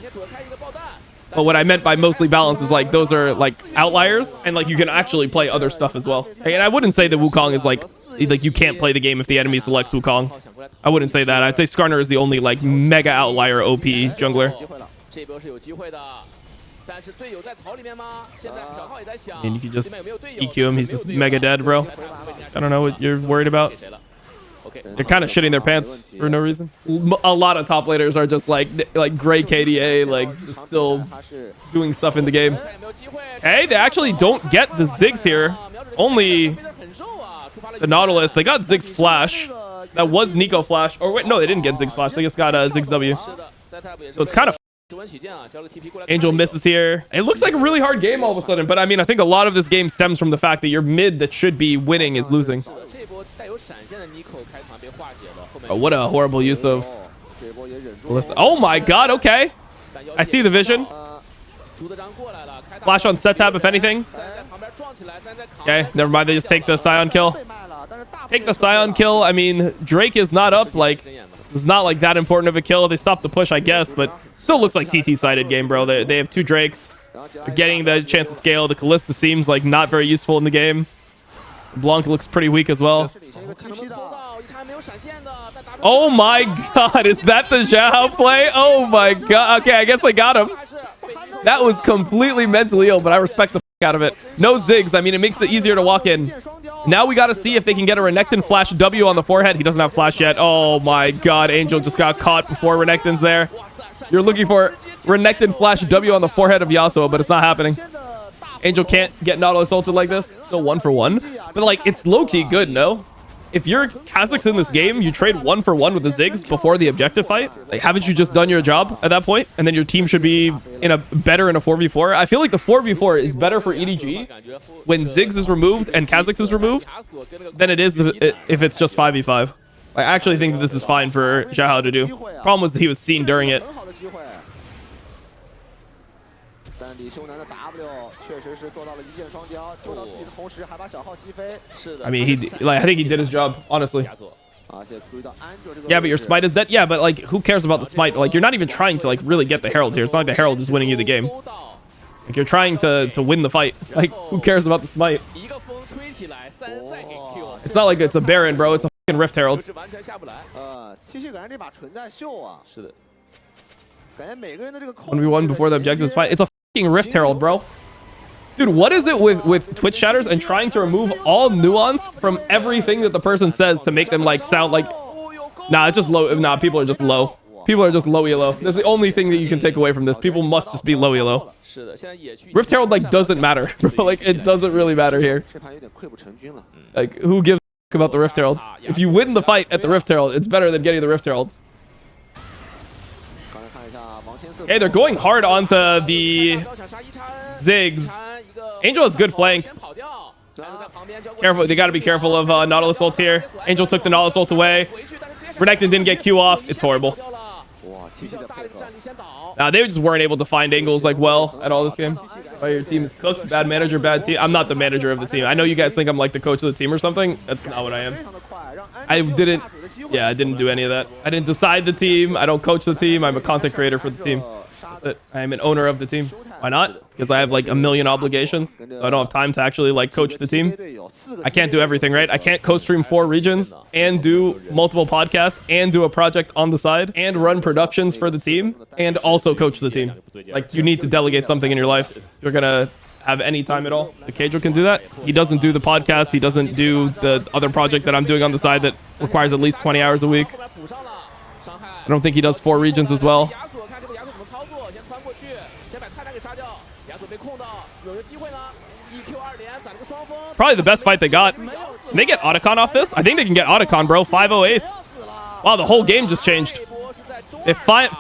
But what I meant by mostly balanced is like those are like outliers, and like you can actually play other stuff as well. And I wouldn't say that Wukong is like you can't play the game if the enemy selects Wukong. I wouldn't say that. I'd say Skarner is the only like mega outlier OP jungler. And you can just EQ him. He's just mega dead, bro. I don't know what you're worried about. They're kind of shitting their pants for no reason. A lot of top laners are just like gray KDA, like just still doing stuff in the game. Hey, they actually don't get the Ziggs here. Only the Nautilus. They got Ziggs Flash. That was Nico Flash. Or wait, no, they didn't get Ziggs Flash. They just got Ziggs W. So it's kind of... Angel misses here. It looks like a really hard game all of a sudden, but I mean, I think a lot of this game stems from the fact that your mid that should be winning is losing. Oh, what a horrible use of... Oh my god, okay. I see the vision. Flash on set tab, if anything. Okay, never mind. They just take the Scion kill. Take the Scion kill. I mean, Drake is not up. Like, it's not like that important of a kill. They stopped the push, I guess, but still looks like TT-sided game, bro. They have 2 Drakes. They're getting the chance to scale. The Kalista seems like not very useful in the game. Blanc looks pretty weak as well. Oh my god, is that the Xiao play? Oh my god. Okay, I guess they got him. That was completely mentally ill, but I respect the out of it. No Ziggs. I mean, it makes it easier to walk in. Now we got to see if they can get a Renekton Flash W on the forehead. He doesn't have Flash yet. Oh my god, Angel just got caught before Renekton's there. You're looking for Renekton Flash W on the forehead of Yasuo, but it's not happening. Angel can't get Nautilus ulted like this. No 1-for-1. But like, it's low-key good, no? If you're kha'zix in this game, you trade 1-for-1 with the Ziggs before the objective fight. Like, haven't you just done your job at that point? And then your team should be better in a 4v4. I feel like the 4v4 is better for EDG when Ziggs is removed and kha'zix is removed than it is if it's just 5v5. I actually think that this is fine for Xiao to do. Problem was that he was seen during it. I mean, I think he did his job, honestly. Yeah, but your smite is dead. Yeah, but like, who cares about the smite? Like, you're not even trying to like really get the Herald here. It's not like the Herald is winning you the game. Like, you're trying to win the fight. Like, who cares about the smite? It's not like it's a Baron, bro. It's a fucking Rift Herald. 1v1 before the objectives fight. It's a fucking Rift Herald, bro. Dude, what is it with Twitch chatters and trying to remove all nuance from everything that the person says to make them like sound like... Nah, it's just low. Nah, people are just low. People are just low elo. That's the only thing that you can take away from this. People must just be low elo. Rift Herald like doesn't matter, bro. Like, it doesn't really matter here. Like, who gives a about the Rift Herald? If you win the fight at the Rift Herald, it's better than getting the Rift Herald. Hey, they're going hard onto the Ziggs. Angel has good flank. Careful, they gotta be careful of Nautilus ult here. Angel took the Nautilus ult away. Renekton didn't get Q off. It's horrible. They just weren't able to find angles like well at all this game. Oh, your team is cooked. Bad manager, bad team. I'm not the manager of the team. I know you guys think I'm like the coach of the team or something. That's not what I am. I didn't do any of that. I didn't decide the team. I don't coach the team. I'm a content creator for the team. That's it. I am an owner of the team. Why not? Because I have like a million obligations, so I don't have time to actually like coach the team. I can't do everything, right? I can't co-stream 4 regions and do multiple podcasts and do a project on the side and run productions for the team and also coach the team. Like, you need to delegate something in your life if you're gonna have any time at all. The Keijo can do that. He doesn't do the podcast. He doesn't do the other project that I'm doing on the side that requires at least 20 hours a week. I don't think he does 4 regions as well. Probably the best fight they got. Can they get Otacon off this? I think they can get Otacon, bro. 5-0 ace. Wow, the whole game just changed.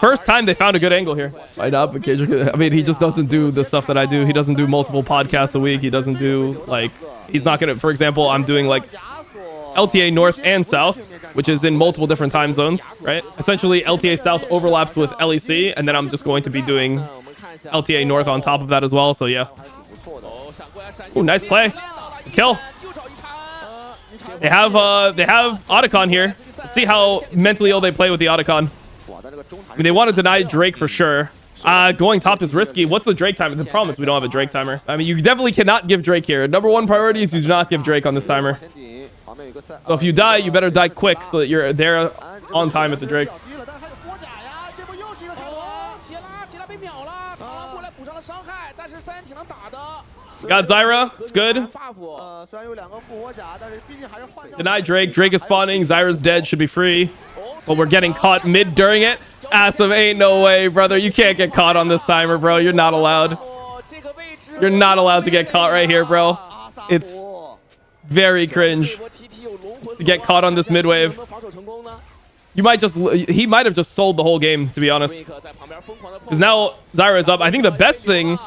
First time they found a good angle here. Why not? But Keijo, I mean, he just doesn't do the stuff that I do. He doesn't do multiple podcasts a week. He doesn't do, like, he's not going to, for example, I'm doing, like, LTA North and South, which is in multiple different time zones, right? Essentially, LTA South overlaps with LEC, and then I'm just going to be doing LTA North on top of that as well, so yeah. Ooh, nice play. Kill. They have Otacon here. Let's see how mentally ill they play with the Otacon. I mean, they want to deny Drake for sure. Going top is risky. What's the Drake timer? The problem is we don't have a Drake timer. I mean, you definitely cannot give Drake here. Number 1 priority is you do not give Drake on this timer. So if you die, you better die quick so that you're there on time at the Drake. Got Zyra. It's good. Deny Drake. Drake is spawning. Zyra's dead. Should be free. But we're getting caught mid during it. Awesome. Ain't no way, brother. You can't get caught on this timer, bro. You're not allowed. You're not allowed to get caught right here, bro. It's very cringe to get caught on this mid wave. He might have just sold the whole game, to be honest. Because now Zyra is up. I think the best thing...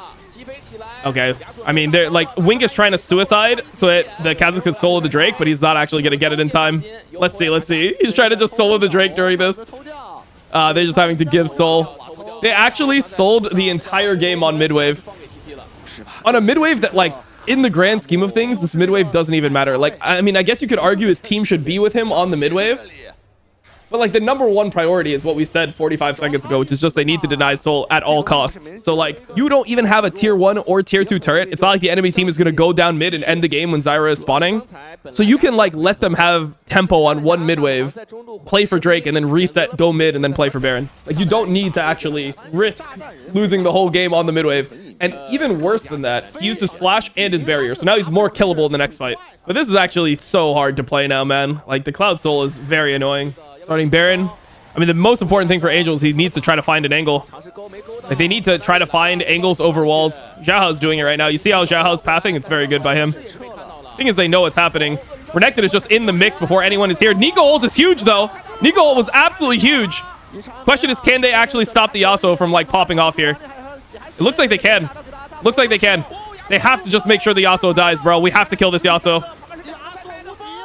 Okay, I mean, they're like, Wink is trying to suicide so that the kha'zix can solo the Drake, but he's not actually going to get it in time. Let's see. He's trying to just solo the Drake during this. They're just having to give soul. They actually sold the entire game on midwave. On a midwave that, like, in the grand scheme of things, this midwave doesn't even matter. Like, I mean, I guess you could argue his team should be with him on the midwave. But, like, the number 1 priority is what we said 45 seconds ago, which is just they need to deny soul at all costs. So, like, you don't even have a tier 1 or tier 2 turret. It's not like the enemy team is going to go down mid and end the game when Zyra is spawning. So you can, like, let them have tempo on 1 midwave, play for Drake, and then reset, go mid, and then play for Baron. Like, you don't need to actually risk losing the whole game on the midwave. And even worse than that, he used his flash and his barrier. So now he's more killable in the next fight. But this is actually so hard to play now, man. Like, the Cloud Soul is very annoying. Starting Baron. I mean, the most important thing for Angel is he needs to try to find an angle. Like, they need to try to find angles over walls. Xiaohao's doing it right now. You see how Xiaohao's pathing? It's very good by him. Thing is, they know what's happening. Renekton is just in the mix before anyone is here. Nico ult is huge, though. Nico ult was absolutely huge. Question is, can they actually stop the Yasuo from, like, popping off here? It looks like they can. Looks like they can. They have to just make sure the Yasuo dies, bro. We have to kill this Yasuo.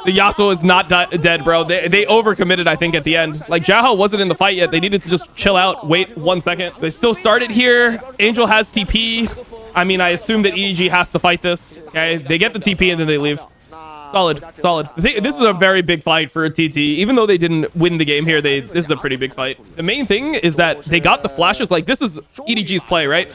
The Yasuo is not dead, bro. They overcommitted, I think, at the end. Like, Xiaohao wasn't in the fight yet. They needed to just chill out, wait 1 second. They still started here. Angel has TP. I mean, I assume that EDG has to fight this. Okay, they get the TP and then they leave. Solid. This is a very big fight for TT. Even though they didn't win the game here, this is a pretty big fight. The main thing is that they got the flashes. Like, this is EDG's play, right?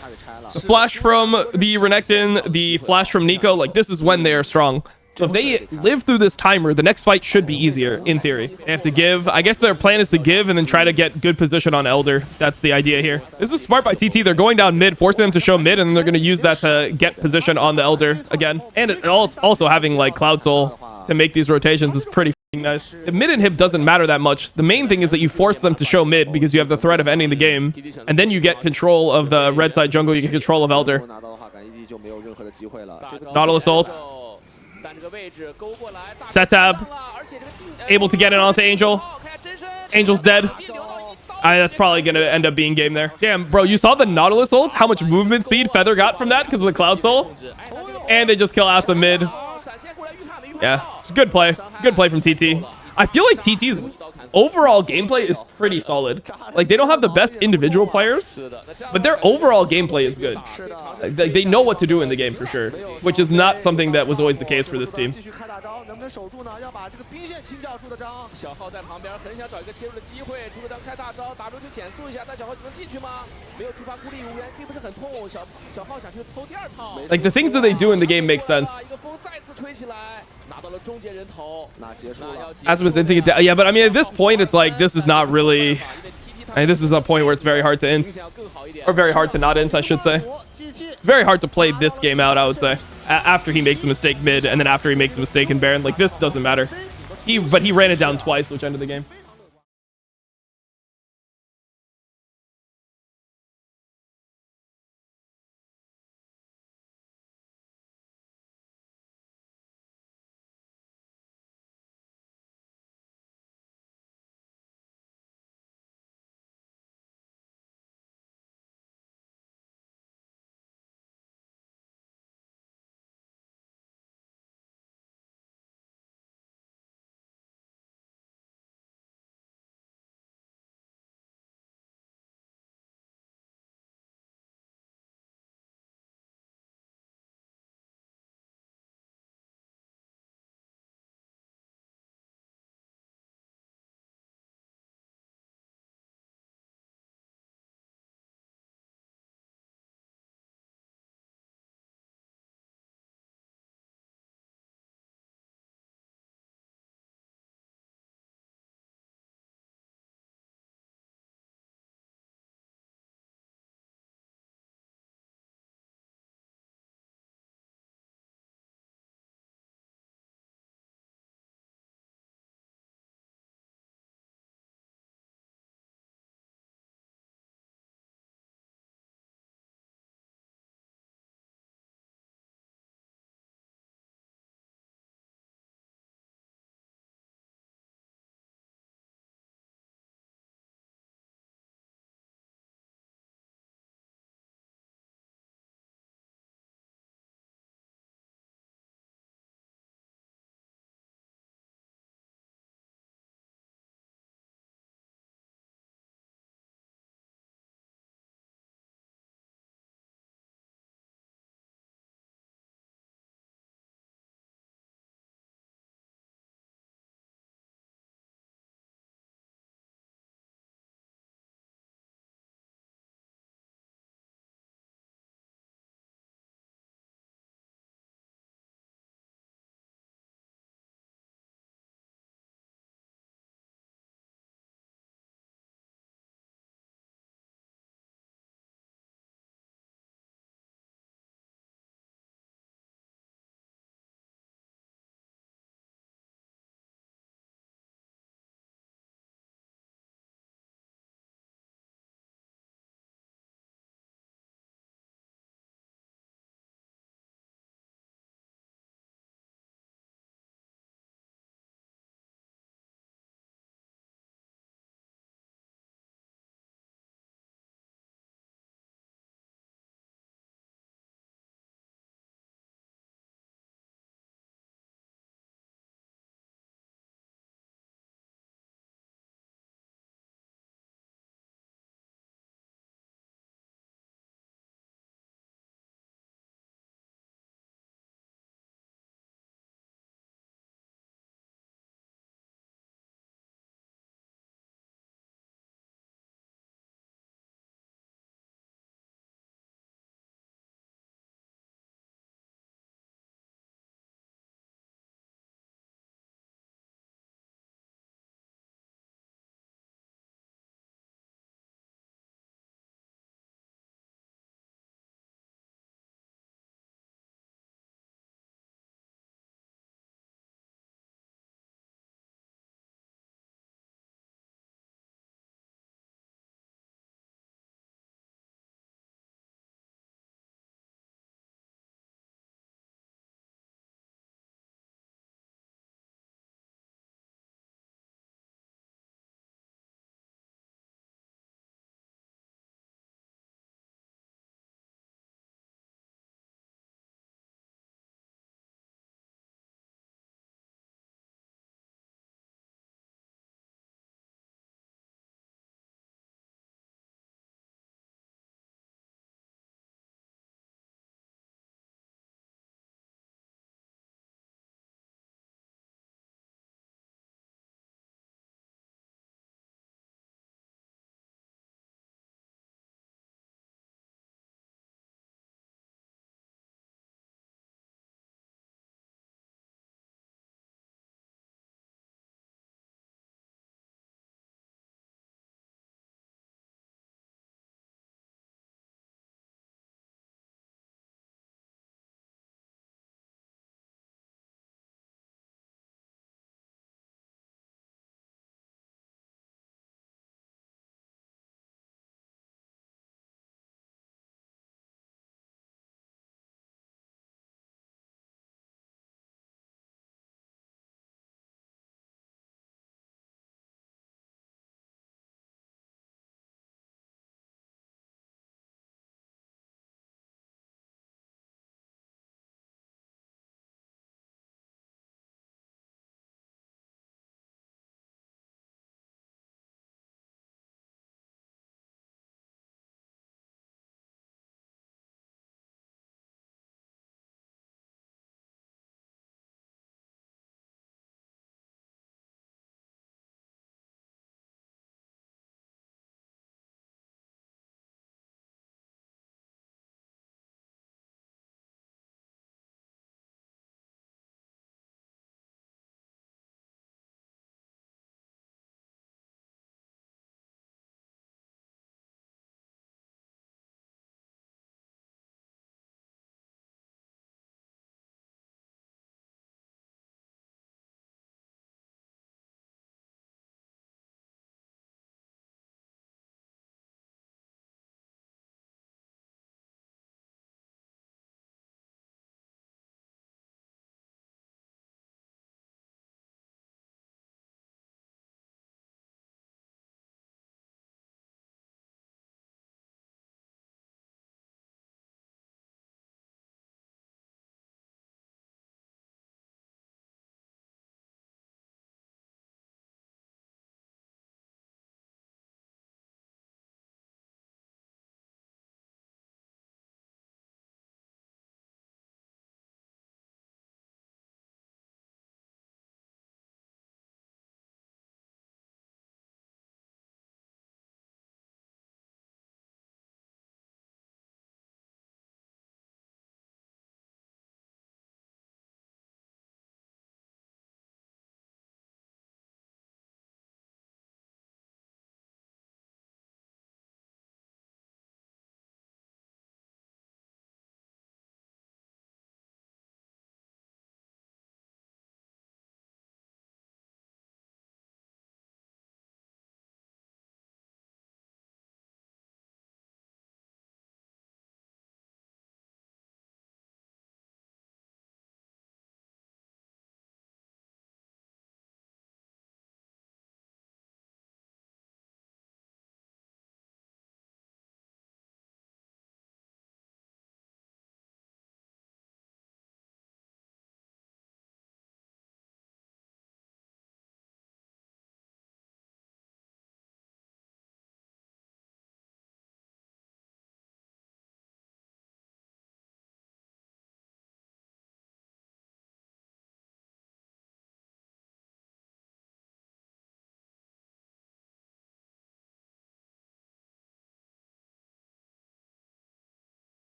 The flash from the Renekton, the flash from Nico. Like, this is when they are strong. So if they live through this timer, the next fight should be easier, in theory. They have to give. I guess their plan is to give and then try to get good position on Elder. That's the idea here. This is smart by TT. They're going down mid, forcing them to show mid, and then they're going to use that to get position on the Elder again. And also having, like, Cloud Soul to make these rotations is pretty nice. The mid inhib doesn't matter that much. The main thing is that you force them to show mid because you have the threat of ending the game. And then you get control of the red side jungle. You get control of Elder. Nautilus ult. Setab able to get it onto Angel. Angel's dead. That's probably gonna end up being game there. Damn, bro, you saw the Nautilus ult? How much movement speed Feather got from that because of the Cloud Soul? And they just kill Asa mid. Yeah, it's a good play. Good play from TT. I feel like TT's overall gameplay is pretty solid. Like, they don't have the best individual players, but their overall gameplay is good. Like, they know what to do in the game for sure, which is not something that was always the case for this team. 小号在旁边很想找一个切入的机会，朱德章开大招，打出去减速一下，但小号能进去吗？没有触发孤立无援，并不是很痛。小号想去偷第二套。Like, the things that they do in the game make sense. 一个风再次吹起来，拿到了终结人头，那结束了。As was hinting at, yeah, but I mean at this point it's like this is not really. I mean, this is a point where it's very hard to int, or very hard to not int, I should say. It's very hard to play this game out, I would say. After he makes a mistake mid, and then after he makes a mistake in Baron, like this doesn't matter. But he ran it down twice, which ended the game.